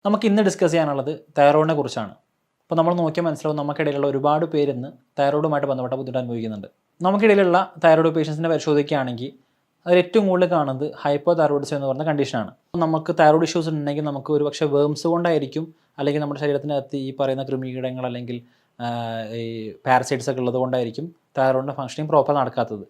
നമുക്ക് ഇന്ന് ഡിസ്കസ് ചെയ്യാനുള്ളത് തൈറോയിഡിനെ കുറിച്ചാണ്. അപ്പോൾ നമ്മൾ നോക്കിയാൽ മനസ്സിലാവും നമുക്കിടയിലുള്ള ഒരുപാട് പേര് ഇന്ന് തൈറോയിഡുമായിട്ട് ബന്ധപ്പെട്ട ബുദ്ധിമുട്ട് അനുഭവിക്കുന്നുണ്ട്. നമുക്കിടയിലുള്ള തൈറോയിഡ് പേഷ്യൻസിനെ പരിശോധിക്കുകയാണെങ്കിൽ അതിൽ ഏറ്റവും കൂടുതൽ കാണുന്നത് ഹൈപ്പോ തൈറോയിഡിസം എന്ന് പറയുന്ന കണ്ടീഷനാണ്. നമുക്ക് തൈറോയിഡ് ഇഷ്യൂസ് ഉണ്ടെങ്കിൽ നമുക്ക് ഒരു പക്ഷേ വേംസ് കൊണ്ടായിരിക്കും, അല്ലെങ്കിൽ നമ്മുടെ ശരീരത്തിനകത്ത് ഈ പറയുന്ന കൃമികീടങ്ങൾ അല്ലെങ്കിൽ ഈ പാരസൈറ്റ്സ് ഒക്കെ ഉള്ളത് കൊണ്ടായിരിക്കും തൈറോയിഡിൻ്റെ ഫംഗ്ഷനിങ് പ്രോപ്പർ നടക്കാത്തത്.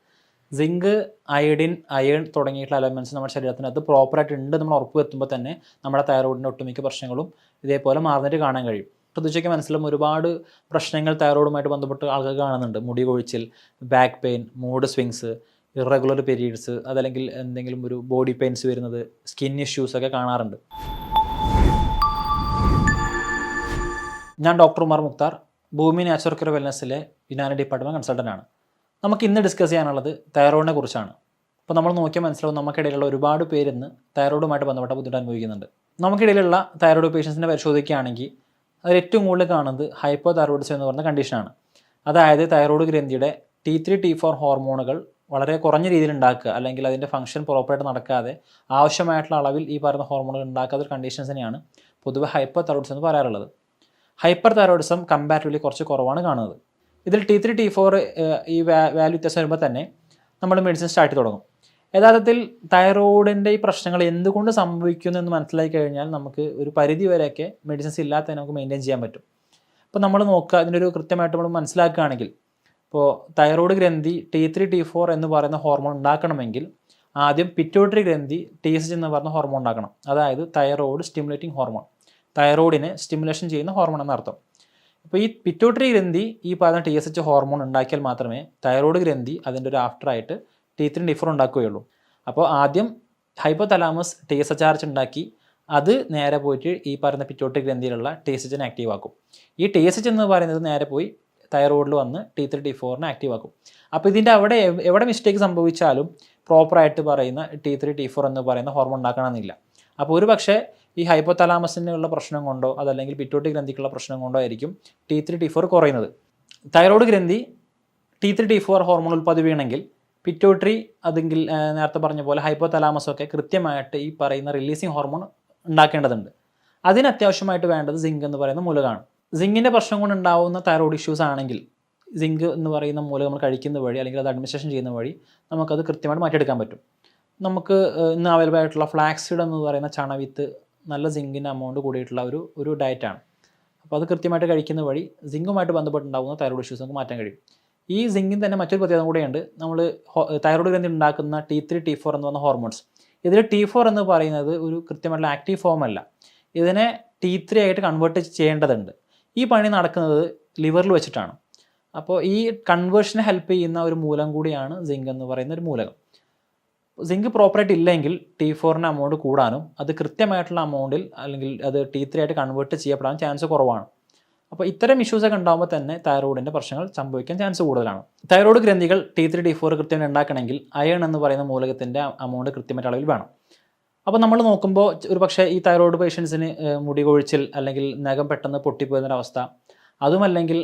സിങ്ക്, അയഡിൻ, അയൺ തുടങ്ങിയിട്ടുള്ള എലമെൻറ്റ്സ് നമ്മുടെ ശരീരത്തിനകത്ത് പ്രോപ്പറായിട്ട് ഉണ്ട് നമ്മൾ ഉറപ്പ് വരുത്തുമ്പോൾ തന്നെ നമ്മുടെ തൈറോയിഡിൻ്റെ ഒട്ടുമിക്ക പ്രശ്നങ്ങളും ഇതേപോലെ മാറുന്നിട്ട് കാണാൻ കഴിയും. ശ്രദ്ധിച്ചൊക്കെ മനസ്സിലും ഒരുപാട് പ്രശ്നങ്ങൾ തൈറോയിഡുമായിട്ട് ബന്ധപ്പെട്ട് ആൾക്കാർ കാണുന്നുണ്ട്. മുടി കൊഴിച്ചിൽ, back pain, mood swings, irregular periods, അതല്ലെങ്കിൽ എന്തെങ്കിലും ഒരു ബോഡി പെയിൻസ് വരുന്നത്, സ്കിൻ ഇഷ്യൂസ് ഒക്കെ കാണാറുണ്ട്. ഞാൻ ഡോക്ടർ ഉമർ മുക്താർ, ഭൂമി നാച്ചുറൽ കെയർ വെൽനസ്സിലെ യുനാനി ഡിപ്പാർട്ട്മെൻറ്റ് കൺസൾട്ടൻ്റാണ്. നമുക്ക് ഇന്ന് ഡിസ്കസ് ചെയ്യാനുള്ളത് തൈറോയിഡിനെ കുറിച്ചാണ്. അപ്പോൾ നമ്മൾ നോക്കിയാൽ മനസ്സിലാവും നമുക്കിടയിലുള്ള ഒരുപാട് പേര് ഇന്ന് തൈറോയിഡുമായിട്ട് ബന്ധപ്പെട്ട ബുദ്ധിമുട്ട് അനുഭവിക്കുന്നുണ്ട്. നമുക്കിടയിലുള്ള തൈറോയിഡ് പേഷ്യൻസിനെ പരിശോധിക്കുകയാണെങ്കിൽ അതിൽ ഏറ്റവും കൂടുതൽ കാണുന്നത് ഹൈപ്പോ തൈറോയിഡിസം എന്ന് പറയുന്ന കണ്ടീഷനാണ്. അതായത് തൈറോയിഡ് ഗ്രന്ഥിയുടെ T3 T4 ഹോർമോണുകൾ വളരെ കുറഞ്ഞ രീതിയിൽ ഉണ്ടാക്കുക, അല്ലെങ്കിൽ അതിൻ്റെ ഫംഗ്ഷൻ പ്രോപ്പറായിട്ട് നടക്കാതെ ആവശ്യമായിട്ടുള്ള അളവിൽ ഈ പറയുന്ന ഹോർമോണുകൾ ഉണ്ടാക്കാത്ത ഒരു കണ്ടീഷൻസിനെയാണ് പൊതുവെ ഹൈപ്പർ തൈറോയിഡിസം എന്ന് പറയാറുള്ളത്. ഹൈപ്പർ തൈറോയിഡിസം കമ്പാരിറ്റീവ്ലി കുറച്ച് കുറവാണ് കാണുന്നത്. ഇതിൽ T3 T4 ഈ വാല്യൂ വ്യത്യാസം വരുമ്പോൾ തന്നെ നമ്മൾ മെഡിസിൻ സ്റ്റാർട്ട് ചെയ്ത് തുടങ്ങും. യഥാർത്ഥത്തിൽ തൈറോയിഡിൻ്റെ ഈ പ്രശ്നങ്ങൾ എന്തുകൊണ്ട് സംഭവിക്കുന്നു എന്ന് മനസ്സിലാക്കി കഴിഞ്ഞാൽ നമുക്ക് ഒരു പരിധി വരെയൊക്കെ മെഡിസിൻസ് ഇല്ലാത്തതിനെ നമുക്ക് മെയിൻറ്റെയിൻ ചെയ്യാൻ പറ്റും. അപ്പോൾ നമ്മൾ നോക്കുക, അതിൻ്റെ ഒരു കൃത്യമായിട്ട് നമ്മൾ മനസ്സിലാക്കുകയാണെങ്കിൽ, ഇപ്പോൾ തൈറോയിഡ് ഗ്രന്ഥി T3 T4 എന്ന് പറയുന്ന ഹോർമോൺ ഉണ്ടാക്കണമെങ്കിൽ ആദ്യം പിറ്റ്യൂട്ടറി ഗ്രന്ഥി TSH എന്ന് പറയുന്ന ഹോർമോൺ ഉണ്ടാക്കണം. അതായത് തൈറോയിഡ് സ്റ്റിമുലേറ്റിംഗ് ഹോർമോൺ, തൈറോയിഡിനെ സ്റ്റിമുലേഷൻ ചെയ്യുന്ന ഹോർമോൺ എന്നർത്ഥം. അപ്പോൾ ഈ പിറ്റ്യൂട്ടറി ഗ്രന്ഥി ഈ പറയുന്ന TSH ഹോർമോൺ ഉണ്ടാക്കിയാൽ മാത്രമേ തൈറോയിഡ് ഗ്രന്ഥി അതിൻ്റെ ഒരു ആഫ്റ്ററായിട്ട് T3 T4 ഉണ്ടാക്കുകയുള്ളൂ. അപ്പോൾ ആദ്യം ഹൈപ്പോതലാമസ് TSH ഉണ്ടാക്കി അത് നേരെ പോയിട്ട് ഈ പറയുന്ന പിറ്റ്യൂട്ടറി ഗ്രന്ഥിയിലുള്ള TSHനെ ആക്റ്റീവ് ആക്കും. ഈ TSH എന്ന് പറയുന്നത് നേരെ പോയി തൈറോയിഡിൽ വന്ന് T3 T4നെ ആക്റ്റീവ് ആക്കും. അപ്പോൾ ഇതിൻ്റെ എവിടെ മിസ്റ്റേക്ക് സംഭവിച്ചാലും പ്രോപ്പറായിട്ട് പറയുന്ന T3 T4 എന്ന് പറയുന്ന ഹോർമോൺ ഉണ്ടാക്കണമെന്നില്ല. അപ്പോൾ ഒരു പക്ഷേ ഈ ഹൈപ്പോതലാമസിനുള്ള പ്രശ്നം കൊണ്ടോ അതല്ലെങ്കിൽ പിറ്റ്യൂട്ടറി ഗ്രന്ഥിക്കുള്ള പ്രശ്നം കൊണ്ടോ ആയിരിക്കും T3 T4 കുറയുന്നത്. തൈറോയിഡ് ഗ്രന്ഥി T3 T4 ഹോർമോൺ ഉൽപ്പാദിപ്പിക്കണമെങ്കിൽ പിറ്റ്യൂട്ടറി അതെങ്കിൽ നേരത്തെ പറഞ്ഞ പോലെ ഹൈപ്പോതലാമസൊക്കെ കൃത്യമായിട്ട് ഈ പറയുന്ന റിലീസിങ് ഹോർമോൺ ഉണ്ടാക്കേണ്ടതുണ്ട്. അതിന് അത്യാവശ്യമായിട്ട് വേണ്ടത് സിങ്ക് എന്ന് പറയുന്ന മൂലകമാണ്. സിങ്കിൻ്റെ പ്രശ്നം കൊണ്ട് ഉണ്ടാവുന്ന തൈറോയിഡ് ഇഷ്യൂസ് ആണെങ്കിൽ സിങ്ക് എന്ന് പറയുന്ന മൂലകം നമ്മൾ കഴിക്കുന്ന വഴി അല്ലെങ്കിൽ അത് അഡ്മിനിസ്ട്രേഷൻ ചെയ്യുന്ന വഴി നമുക്കത് കൃത്യമായിട്ട് മാറ്റിയെടുക്കാൻ പറ്റും. നമുക്ക് ഇന്ന് അവൈലബിൾ ആയിട്ടുള്ള ഫ്ലാക്സീഡ് എന്ന് പറയുന്ന ചണവിത്ത് നല്ല സിങ്കിൻ്റെ എമൗണ്ട് കൂടിയിട്ടുള്ള ഒരു ഡയറ്റാണ്. അപ്പോൾ അത് കൃത്യമായിട്ട് കഴിക്കുന്ന വഴി സിങ്കുമായിട്ട് ബന്ധപ്പെട്ടുണ്ടാകുന്ന തൈറോയിഡ് ഇഷ്യൂസ് നമുക്ക് മാറ്റാൻ കഴിയും. ഈ സിങ്കിന് തന്നെ മറ്റൊരു പ്രത്യേകത കൂടെയുണ്ട്. നമ്മൾ തൈറോയിഡ് ഗ്രന്ഥി ഉണ്ടാക്കുന്ന T3 T4 എന്ന് പറയുന്ന ഹോർമോൺസ്, ഇതിൽ T4 എന്ന് പറയുന്നത് ഒരു കൃത്യമായിട്ടുള്ള ആക്റ്റീവ് ഫോം അല്ല. ഇതിനെ T3 ആയിട്ട് കൺവേർട്ട് ചെയ്യേണ്ടതുണ്ട്. ഈ പണി നടക്കുന്നത് ലിവറിൽ വെച്ചിട്ടാണ്. അപ്പോൾ ഈ കൺവേർഷനെ ഹെൽപ്പ് ചെയ്യുന്ന ഒരു മൂലകം കൂടിയാണ് സിങ്ക് എന്ന് പറയുന്ന ഒരു മൂലകം. സിങ്ക് പ്രോപ്പറായിട്ട് ഇല്ലെങ്കിൽ T4ൻ്റെ എമൗണ്ട് കൂടാനും അത് കൃത്യമായിട്ടുള്ള എമൗണ്ടിൽ അല്ലെങ്കിൽ അത് T3 ആയിട്ട് കൺവേർട്ട് ചെയ്യപ്പെടാൻ ചാൻസ് കുറവാണ്. അപ്പോൾ ഇത്തരം ഇഷ്യൂസൊക്കെ ഉണ്ടാകുമ്പോൾ തന്നെ തൈറോയിഡിൻ്റെ പ്രശ്നങ്ങൾ സംഭവിക്കാൻ ചാൻസ് കൂടുതലാണ്. തൈറോയിഡ് ഗ്രന്ഥികൾ T3 T4 കൃത്യമായി ഉണ്ടാക്കണമെങ്കിൽ അയൺ എന്ന് പറയുന്ന മൂലകത്തിൻ്റെ എമൗണ്ട് കൃത്യമായിട്ട് അളവിൽ വേണം. അപ്പോൾ നമ്മൾ നോക്കുമ്പോൾ ഒരു പക്ഷേ ഈ തൈറോയിഡ് പേഷ്യൻസിന് മുടി കൊഴിച്ചിൽ അല്ലെങ്കിൽ നഖം പെട്ടെന്ന് പൊട്ടിപ്പോകുന്നൊരവസ്ഥ, അതുമല്ലെങ്കിൽ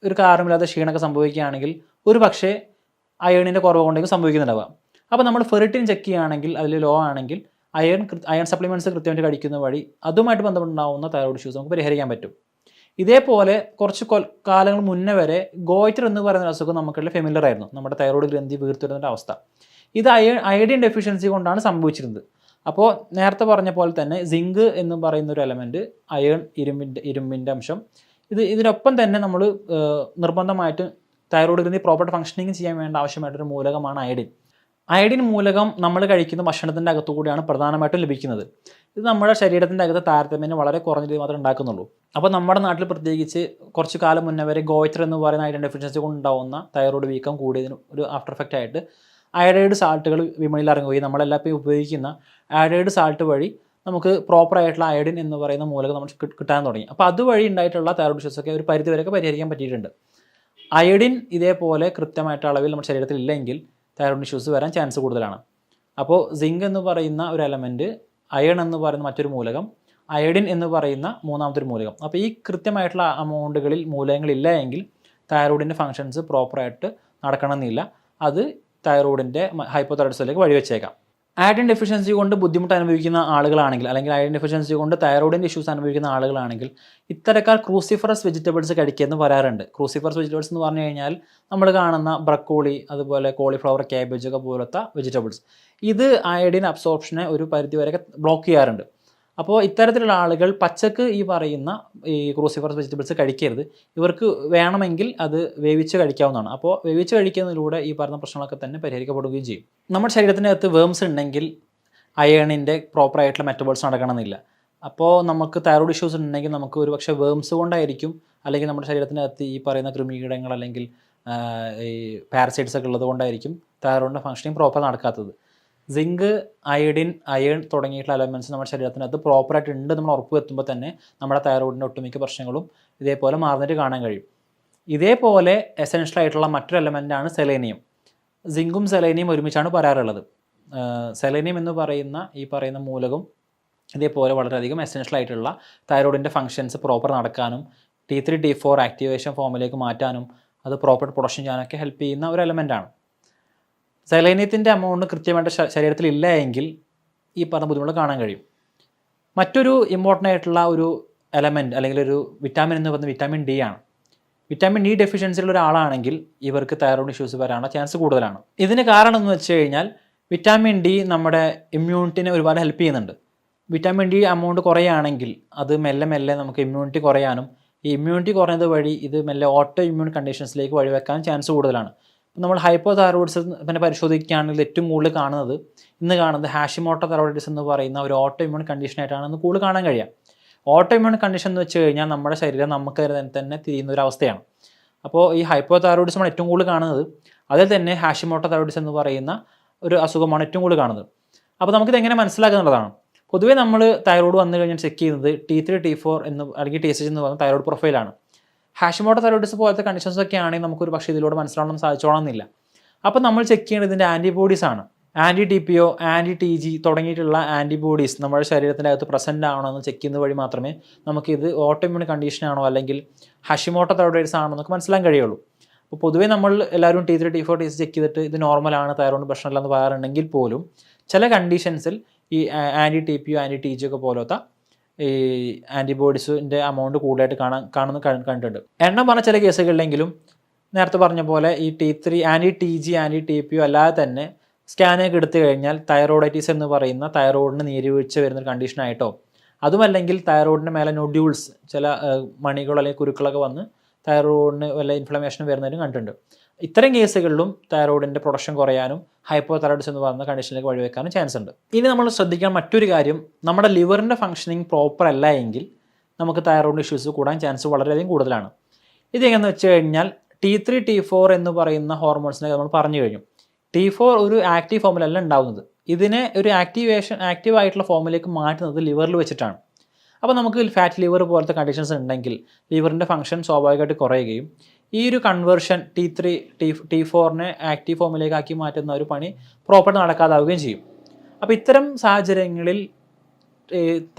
ഒരു കാരണമില്ലാത്ത ക്ഷീണമൊക്കെ സംഭവിക്കുകയാണെങ്കിൽ ഒരു പക്ഷേ അയണിൻ്റെ കുറവ് കൊണ്ടെങ്കിൽ സംഭവിക്കുന്നുണ്ടാവുക. അപ്പോൾ നമ്മൾ ഫെറിറ്റിൻ ചെക്ക് ചെയ്യുകയാണെങ്കിൽ അതിൽ ലോ ആണെങ്കിൽ അയൺ സപ്ലിമെൻറ്റ്സ് കൃത്യമായിട്ട് കഴിക്കുന്ന വഴി അതുമായിട്ട് ബന്ധപ്പെട്ടുണ്ടാകുന്ന തൈറോയിഡ് ഇഷ്യൂസ് നമുക്ക് പരിഹരിക്കാൻ പറ്റും. ഇതേപോലെ കുറച്ച് കാലങ്ങൾ മുന്നേ വരെ ഗോയിറ്റർ എന്ന് പറയുന്ന അസുഖം നമുക്കുള്ള ഫെമിലർ ആയിരുന്നു, നമ്മുടെ തൈറോയിഡ് ഗ്രന്ഥി വീർത്തുവരുന്ന അവസ്ഥ. ഇത് അയഡിൻ ഡെഫിഷ്യൻസി കൊണ്ടാണ് സംഭവിച്ചിരുന്നത്. അപ്പോൾ നേരത്തെ പറഞ്ഞ പോലെ തന്നെ സിങ്ക് എന്ന് പറയുന്ന ഒരു എലമെൻറ്റ്, അയൺ, ഇരുമ്പിൻ്റെ അംശം, ഇതിനൊപ്പം തന്നെ നമ്മൾ നിർബന്ധമായിട്ട് തൈറോയിഡ് ഗ്രന്ഥി പ്രോപ്പർ ഫംഗ്ഷനിങ് ചെയ്യാൻ വേണ്ട ആവശ്യമായിട്ടൊരു മൂലകമാണ് അയഡിൻ. അയഡിൻ മൂലകം നമ്മൾ കഴിക്കുന്ന ഭക്ഷണത്തിൻ്റെ അകത്തുകൂടിയാണ് പ്രധാനമായിട്ടും ലഭിക്കുന്നത്. ഇത് നമ്മുടെ ശരീരത്തിൻ്റെ അകത്ത് താരതമ്യേന വളരെ കുറഞ്ഞ രീതി മാത്രമേ ഉണ്ടാക്കുന്നുള്ളൂ. അപ്പോൾ നമ്മുടെ നാട്ടിൽ പ്രത്യേകിച്ച് കുറച്ച് കാലം മുന്നേ വരെ ഗോയിറ്റർ എന്ന് പറയുന്ന അയഡിൻ ഡെഫിഷ്യൻസി കൊണ്ടുണ്ടാവുന്ന തൈറോയിഡ് വീക്കം കൂടിയതിന് ഒരു ആഫ്റ്റർ എഫക്റ്റ് ആയിട്ട് അയഡൈഡ് സാൾട്ടുകൾ വിപണിയിൽ ഇറങ്ങുകയും നമ്മളെല്ലാം ഉപയോഗിക്കുന്ന അയഡൈഡ് സാൾട്ട് വഴി നമുക്ക് പ്രോപ്പറായിട്ടുള്ള അയഡിൻ എന്ന് പറയുന്ന മൂലകം നമ്മൾ കിട്ടാൻ തുടങ്ങി. അപ്പോൾ അതുവഴി ഉണ്ടായിട്ടുള്ള തൈറോയിഡ് ഇഷ്യൂസൊക്കെ ഒരു പരിധി വരെയൊക്കെ പരിഹരിക്കാൻ പറ്റിയിട്ടുണ്ട്. അയഡിൻ ഇതേപോലെ കൃത്യമായിട്ട് അളവിൽ നമ്മുടെ ശരീരത്തിൽ ഇല്ലെങ്കിൽ തൈറോയിഡ് ഇഷ്യൂസ് വരാൻ ചാൻസ് കൂടുതലാണ്. അപ്പോൾ സിങ്ക് എന്ന് പറയുന്ന ഒരു എലമെൻറ്റ്, അയൺ എന്ന് പറയുന്ന മറ്റൊരു മൂലകം, അയഡിൻ എന്ന് പറയുന്ന മൂന്നാമത്തെ ഒരു മൂലകം. അപ്പോൾ ഈ കൃത്യമായിട്ടുള്ള എമൗണ്ടുകളിൽ മൂലകങ്ങളില്ല എങ്കിൽ തൈറോയിഡിൻ്റെ ഫങ്ഷൻസ് പ്രോപ്പറായിട്ട് നടക്കണമെന്നില്ല. അത് തൈറോയിഡിൻ്റെ ഹൈപ്പോതൈറോയിഡിസത്തിലേക്ക് വഴിവെച്ചേക്കാം. അയഡിൻ ഡെഫിഷ്യൻസി കൊണ്ട് ബുദ്ധിമുട്ട് അനുഭവിക്കുന്ന ആളുകളാണെങ്കിൽ അല്ലെങ്കിൽ അയഡിൻ ഡെഫിഷ്യൻസി കൊണ്ട് തൈറോയിഡിൻ്റെ ഇഷ്യൂസ് അനുഭവിക്കുന്ന ആളുകളാണെങ്കിൽ ഇത്തരക്കാർ ക്രൂസിഫറസ് വെജിറ്റബിൾസ് കഴിക്കുമെന്ന് പറയാറുണ്ട്. ക്രൂസിഫറസ് വെജിറ്റബിൾസ് എന്ന് പറഞ്ഞു കഴിഞ്ഞാൽ നമ്മൾ കാണുന്ന ബ്രക്കോളി, അതുപോലെ കോളിഫ്ലവർ, ക്യാബേജ് ഒക്കെ പോലത്തെ വെജിറ്റബിൾസ്. ഇത് അയഡിൻ അബ്സോർപ്ഷനെ ഒരു പരിധിവരെയൊക്കെ ബ്ലോക്ക് ചെയ്യാറുണ്ട്. അപ്പോൾ ഇത്തരത്തിലുള്ള ആളുകൾ പച്ചക്ക് ഈ പറയുന്ന ഈ ക്രൂസിഫറസ് വെജിറ്റബിൾസ് കഴിക്കരുത്. ഇവർക്ക് വേണമെങ്കിൽ അത് വേവിച്ച് കഴിക്കാവുന്നതാണ്. അപ്പോൾ വേവിച്ച് കഴിക്കുന്നതിലൂടെ ഈ പറയുന്ന പ്രശ്നങ്ങളൊക്കെ തന്നെ പരിഹരിക്കപ്പെടുകയും ചെയ്യും. നമ്മുടെ ശരീരത്തിനകത്ത് വേംസ് ഉണ്ടെങ്കിൽ അയേണിൻ്റെ പ്രോപ്പറായിട്ടുള്ള മെറ്റബോൾസ് നടക്കണമെന്നില്ല. അപ്പോൾ നമുക്ക് തൈറോയ്ഡ് ഇഷ്യൂസ് ഉണ്ടെങ്കിൽ നമുക്ക് ഒരു പക്ഷേ വേംസ് കൊണ്ടായിരിക്കും, അല്ലെങ്കിൽ നമ്മുടെ ശരീരത്തിനകത്ത് ഈ പറയുന്ന കൃമികീടങ്ങൾ അല്ലെങ്കിൽ ഈ പാരസൈറ്റ്സ് ഒക്കെ ഉള്ളത് കൊണ്ടായിരിക്കും തൈറോയിഡിൻ്റെ ഫങ്ഷനിങ് പ്രോപ്പർ നടക്കാത്തത്. സിങ്ക്, അയഡിൻ, അയേൺ തുടങ്ങിയിട്ടുള്ള എലമെൻറ്റ്സ് നമ്മുടെ ശരീരത്തിനകത്ത് പ്രോപ്പറായിട്ട് ഉണ്ട് നമ്മൾ ഉറപ്പ് വരുത്തുമ്പോൾ തന്നെ നമ്മുടെ തൈറോയിഡിൻ്റെ ഒട്ടുമിക്ക പ്രശ്നങ്ങളും ഇതേപോലെ മാറുന്നിട്ട് കാണാൻ കഴിയും. ഇതേപോലെ എസെൻഷ്യൽ ആയിട്ടുള്ള മറ്റൊരു എലമെൻ്റാണ് സെലേനിയം. സിങ്കും സെലേനിയം ഒരുമിച്ചാണ് പറയാറുള്ളത്. സെലേനിയം എന്ന് പറയുന്ന ഈ പറയുന്ന മൂലകം ഇതേപോലെ വളരെയധികം എസെൻഷ്യൽ ആയിട്ടുള്ള തൈറോയിഡിൻ്റെ ഫങ്ഷൻസ് പ്രോപ്പർ നടക്കാനും T3 T4 ആക്ടിവേഷൻ ഫോമിലേക്ക് മാറ്റാനും അത് പ്രോപ്പർ പ്രൊഡക്ഷൻ ചെയ്യാനൊക്കെ ഹെൽപ്പ് ചെയ്യുന്ന ഒരു എലമെൻ്റാണ്. സെലേനിയത്തിൻ്റെ എമൗണ്ട് കൃത്യമായിട്ട് ശരീരത്തിൽ ഇല്ല എങ്കിൽ ഈ പറഞ്ഞ ബുദ്ധിമുട്ട് കാണാൻ കഴിയും. മറ്റൊരു ഇമ്പോർട്ടൻ്റ് ആയിട്ടുള്ള ഒരു എലമെൻറ്റ് അല്ലെങ്കിൽ ഒരു വിറ്റാമിൻ എന്ന് പറയുന്നത് വിറ്റാമിൻ ഡി ആണ്. വിറ്റാമിൻ ഡി ഡെഫിഷ്യൻസിയുള്ള ഒരാളാണെങ്കിൽ ഇവർക്ക് തൈറോയ്ഡ് ഇഷ്യൂസ് വരാനുള്ള ചാൻസ് കൂടുതലാണ്. ഇതിന് കാരണം എന്ന് വെച്ച് കഴിഞ്ഞാൽ വിറ്റാമിൻ ഡി നമ്മുടെ ഇമ്മ്യൂണിറ്റിനെ ഒരുപാട് ഹെൽപ്പ് ചെയ്യുന്നുണ്ട്. വിറ്റാമിൻ ഡി എമൗണ്ട് കുറയുകയാണെങ്കിൽ അത് മെല്ലെ മെല്ലെ നമുക്ക് ഇമ്മ്യൂണിറ്റി കുറയാനും ഈ ഇമ്മ്യൂണിറ്റി കുറഞ്ഞത് വഴി ഇത് മെല്ലെ ഓട്ടോ ഇമ്മ്യൂൺ കണ്ടീഷൻസിലേക്ക് വഴിവെക്കാൻ ചാൻസ് കൂടുതലാണ്. നമ്മൾ ഹൈപ്പോ തൈറോയിഡിസം പിന്നെ പരിശോധിക്കുകയാണെങ്കിൽ ഏറ്റവും കൂടുതൽ കാണുന്നത് ഹാഷിമോട്ടോ തൈറോയിഡിസ് എന്ന് പറയുന്ന ഒരു ഓട്ടോ ഇമ്മ്യൂൺ കണ്ടീഷനായിട്ടാണ് ഇന്ന് കൂടുതൽ കാണാൻ കഴിയുക. ഓട്ടോ ഇമ്മ്യൂൺ കണ്ടീഷൻ എന്ന് വെച്ച് കഴിഞ്ഞാൽ നമ്മുടെ ശരീരം നമുക്ക് തന്നെ തിരിയുന്ന ഒരു അവസ്ഥയാണ്. അപ്പോൾ ഈ ഹൈപ്പോ തൈറോയിഡിസമാണ് ഏറ്റവും കൂടുതൽ കാണുന്നത്. അതിൽ തന്നെ ഹാഷിമോട്ടോ തൈറോയിഡിസ് എന്ന് പറയുന്ന ഒരു അസുഖമാണ് ഏറ്റവും കൂടുതൽ കാണുന്നത്. അപ്പോൾ നമുക്കിത് എങ്ങനെ മനസ്സിലാക്കുന്നുള്ളതാണ്. പൊതുവേ നമ്മൾ തൈറോയ്ഡ് വന്നു കഴിഞ്ഞാൽ ചെക്ക് ചെയ്യുന്നത് T3 T4 എന്ന് അല്ലെങ്കിൽ TSH എന്ന് പറയുന്ന തൈറോയ്ഡ് പ്രൊഫൈലാണ്. ഹാഷിമോട്ടോ തൈറോയിഡിസ് പോലത്തെ കണ്ടീഷൻസ് ഒക്കെ ആണെങ്കിൽ നമുക്കൊരു പക്ഷേ ഇതിലൂടെ മനസ്സിലാവണം സാധിച്ചോണമെന്നില്ല. അപ്പോൾ നമ്മൾ ചെക്ക് ചെയ്യേണ്ടത് ഇതിൻ്റെ ആൻറ്റിബോഡീസ് ആണ്. ആൻറ്റി-TPO, ആൻറ്റി-TG തുടങ്ങിയിട്ടുള്ള ആൻറ്റിബോഡീസ് നമ്മുടെ ശരീരത്തിൻ്റെ അകത്ത് പ്രസൻറ്റ് ആവണമെന്ന് ചെക്ക് ചെയ്യുന്ന വഴി മാത്രമേ നമുക്കിത് ഓട്ടോഇമ്യൂൺ കണ്ടീഷനാണോ അല്ലെങ്കിൽ ഹാഷിമോട്ടോ തൈറോയിഡിസ് ആണോ എന്നൊക്കെ മനസ്സിലാക്കാൻ കഴിയുള്ളൂ. അപ്പോൾ പൊതുവേ നമ്മൾ എല്ലാവരും T3 T4 TSH ചെക്ക് ചെയ്തിട്ട് ഇത് നോർമലാണ്, തൈറോയിഡ് പ്രശ്നമില്ലെന്ന് പറയാറുണ്ടെങ്കിൽ പോലും ചില കണ്ടീഷൻസിൽ ഈ ആൻറ്റി-TPO, ആൻറ്റി-TG ഒക്കെ പോലത്തെ ഈ ആൻറ്റിബോഡീസിൻ്റെ എമൗണ്ട് കൂടുതലായിട്ട് കണ്ടിട്ടുണ്ട്. എണ്ണം പറഞ്ഞ ചില കേസുകളിലെങ്കിലും നേരത്തെ പറഞ്ഞ പോലെ ഈ T3 ആൻറ്റി-TG, ആൻറ്റി-TPO അല്ലാതെ തന്നെ സ്കാനൊക്കെ എടുത്തു കഴിഞ്ഞാൽ തൈറോയിഡൈറ്റിസ് എന്ന് പറയുന്ന തൈറോയിഡിന് നീരുവീഴ്ച വരുന്നൊരു കണ്ടീഷനായിട്ടോ അതുമല്ലെങ്കിൽ തൈറോയിഡിൻ്റെ മേലെ നൊഡ്യൂൾസ് ചില മണികളോ അല്ലെങ്കിൽ കുരുക്കളൊക്കെ വന്ന് തൈറോയിഡിന് വല്ല ഇൻഫ്ലമേഷൻ വരുന്നതിനും കണ്ടിട്ടുണ്ട്. ഇത്തരം കേസുകളിലും തൈറോയിഡിൻ്റെ പ്രൊഡക്ഷൻ കുറയാനും ഹൈപ്പോ തൈറോയിഡിസ് എന്ന് പറയുന്ന കണ്ടീഷനിലേക്ക് വഴിവെക്കാനും ചാൻസ് ഉണ്ട്. ഇനി നമ്മൾ ശ്രദ്ധിക്കാൻ മറ്റൊരു കാര്യം, നമ്മുടെ ലിവറിൻ്റെ ഫംഗ്ഷനിങ് പ്രോപ്പർ അല്ല എങ്കിൽ നമുക്ക് തൈറോയിഡ് ഇഷ്യൂസ് കൂടാൻ ചാൻസ് വളരെയധികം കൂടുതലാണ്. ഇതെങ്ങനെയെന്ന് വെച്ച് കഴിഞ്ഞാൽ T3 T4 എന്ന് പറയുന്ന ഹോർമോൺസിനെ നമ്മൾ പറഞ്ഞു കഴിഞ്ഞു. T4 ഒരു ആക്റ്റീവ് ഫോമിലല്ല ഉണ്ടാകുന്നത്. ഇതിനെ ഒരു ആക്റ്റീവായിട്ടുള്ള ഫോമിലേക്ക് മാറ്റുന്നത് ലിവറിൽ വെച്ചിട്ടാണ്. അപ്പോൾ നമുക്ക് ഫാറ്റ് ലിവർ പോലത്തെ കണ്ടീഷൻസ് ഉണ്ടെങ്കിൽ ലിവറിൻ്റെ ഫംഗ്ഷൻ സ്വാഭാവികമായിട്ട് കുറയുകയും ഈ ഒരു കൺവേർഷൻ T3 T4നെ ആക്റ്റീവ് ഫോമിലേക്ക് ആക്കി മാറ്റുന്ന ഒരു പണി പ്രോപ്പർട്ട് നടക്കാതാവുകയും ചെയ്യും. അപ്പോൾ ഇത്തരം സാഹചര്യങ്ങളിൽ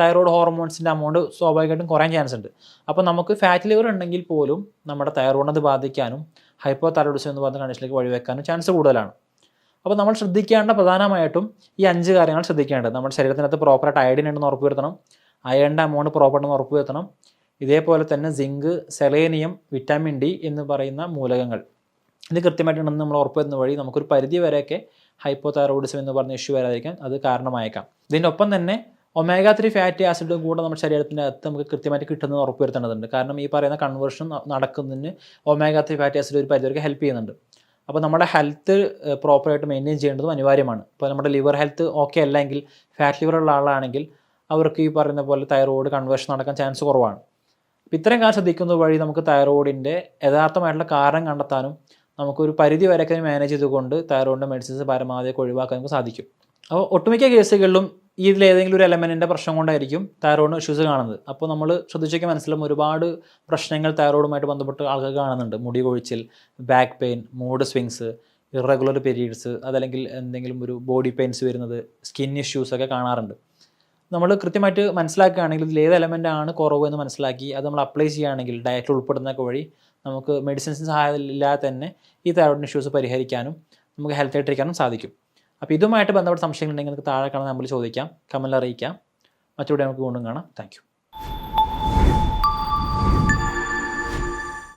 തൈറോയ്ഡ് ഹോർമോൺസിൻ്റെ എമൗണ്ട് സ്വാഭാവികമായിട്ടും കുറയാൻ ചാൻസ് ഉണ്ട്. അപ്പോൾ നമുക്ക് ഫാറ്റ് ലിവർ ഉണ്ടെങ്കിൽ പോലും നമ്മുടെ തൈറോയിഡിനെ ബാധിക്കാനും ഹൈപ്പോ തൈറോയിഡിസം എന്ന് പറയുന്ന കണ്ടീഷനിലേക്ക് വഴിവെക്കാനും ചാൻസ് കൂടുതലാണ്. അപ്പോൾ നമ്മൾ ശ്രദ്ധിക്കേണ്ട പ്രധാനമായിട്ടും ഈ 5 കാര്യങ്ങൾ ശ്രദ്ധിക്കേണ്ടത്. നമ്മുടെ ശരീരത്തിനകത്ത് പ്രോപ്പറായിട്ട് അയഡിൻ ഉണ്ടെന്ന് ഉറപ്പ് വരുത്തണം, അയണിൻ്റെ എമൗണ്ട് പ്രോപ്പറായിട്ടെന്ന് ഉറപ്പ് വരുത്തണം. ഇതേപോലെ തന്നെ സിങ്ക്, സെലേനിയം, വിറ്റാമിൻ ഡി എന്ന് പറയുന്ന മൂലകങ്ങൾ ഇത് കൃത്യമായിട്ടുണ്ടെന്ന് നമ്മൾ ഉറപ്പ് വരുന്ന വഴി നമുക്കൊരു പരിധി വരെയൊക്കെ ഹൈപ്പോ തൈറോയിഡിസം എന്ന് പറഞ്ഞ ഇഷ്യൂ വരാതിരിക്കാൻ അത് കാരണമായേക്കാം. ഇതിൻ്റെ ഒപ്പം തന്നെ omega-3 ഫാറ്റി ആസിഡ് കൂടെ നമ്മുടെ ശരീരത്തിൻ്റെ അകത്ത് നമുക്ക് കൃത്യമായിട്ട് കിട്ടുന്നത് ഉറപ്പ് വരുത്തേണ്ടതുണ്ട്. കാരണം ഈ പറയുന്ന കൺവേർഷൻ നടക്കുന്നതിന് omega-3 ഫാറ്റി ആസിഡ് ഒരു പരിധിവരെ ഹെൽപ്പ് ചെയ്യുന്നുണ്ട്. അപ്പോൾ നമ്മുടെ ഹെൽത്ത് പ്രോപ്പറായിട്ട് മെയിൻറ്റെയിൻ ചെയ്യേണ്ടതും അനിവാര്യമാണ്. ഇപ്പോൾ നമ്മുടെ ലിവർ ഹെൽത്ത് ഓക്കെ അല്ലെങ്കിൽ ഫാറ്റ് ലിവർ ഉള്ള ആളാണെങ്കിൽ അവർക്ക് ഈ പറയുന്ന പോലെ തൈറോയിഡ് കൺവേർഷൻ നടക്കാൻ ചാൻസ് കുറവാണ്. അപ്പോൾ ഇത്തരം കാര്യം ശ്രദ്ധിക്കുന്നത് വഴി നമുക്ക് തൈറോയിഡിൻ്റെ യഥാർത്ഥമായിട്ടുള്ള കാരണം കണ്ടെത്താനും നമുക്കൊരു പരിധി വരെയൊക്കെ മാനേജ് ചെയ്തുകൊണ്ട് തൈറോയിഡിൻ്റെ മെഡിസിൻസ് പരമാവധി ഒഴിവാക്കാൻ നമുക്ക് സാധിക്കും. അപ്പോൾ ഒട്ടുമിക്ക കേസുകളിലും ഇതിലേതെങ്കിലും ഒരു എലമെൻറ്റിൻ്റെ പ്രശ്നം കൊണ്ടായിരിക്കും തൈറോയിഡ് ഇഷ്യൂസ് കാണുന്നത്. അപ്പോൾ നമ്മൾ ശ്രദ്ധിച്ചൊക്കെ മനസ്സിലാവും ഒരുപാട് പ്രശ്നങ്ങൾ തൈറോയിഡുമായിട്ട് ബന്ധപ്പെട്ട് ആൾക്കാർ കാണുന്നുണ്ട്. മുടി കൊഴിച്ചിൽ, back pain, mood swings, irregular periods, അതല്ലെങ്കിൽ എന്തെങ്കിലും ഒരു ബോഡി പെയിൻസ് വരുന്നത്, സ്കിൻ ഇഷ്യൂസ് ഒക്കെ കാണാറുണ്ട്. നമ്മൾ കൃത്യമായിട്ട് മനസ്സിലാക്കുകയാണെങ്കിൽ ഇതിൽ ഏത് എലമെൻ്റ് ആണ് കുറവ് എന്ന് മനസ്സിലാക്കി അത് നമ്മൾ അപ്ലൈ ചെയ്യുകയാണെങ്കിൽ ഡയറ്റിൽ ഉൾപ്പെടുന്നതൊക്കെ വഴി നമുക്ക് മെഡിസിൻസ് സഹായം ഇല്ലാതെ തന്നെ ഈ തൈറോയിഡ് ഇഷ്യൂസ് പരിഹരിക്കാനും നമുക്ക് ഹെൽത്ത് ആയിട്ടിരിക്കാനും സാധിക്കും. അപ്പോൾ ഇതുമായിട്ട് ബന്ധപ്പെട്ട സംശയങ്ങളുണ്ടെങ്കിൽ നിങ്ങൾക്ക് താഴെ കാണാൻ നമ്മൾ ചോദിക്കാം, കമൻറ്റിൽ അറിയിക്കാം. മറ്റൊരു നമുക്ക് വീണ്ടും കാണാം. താങ്ക്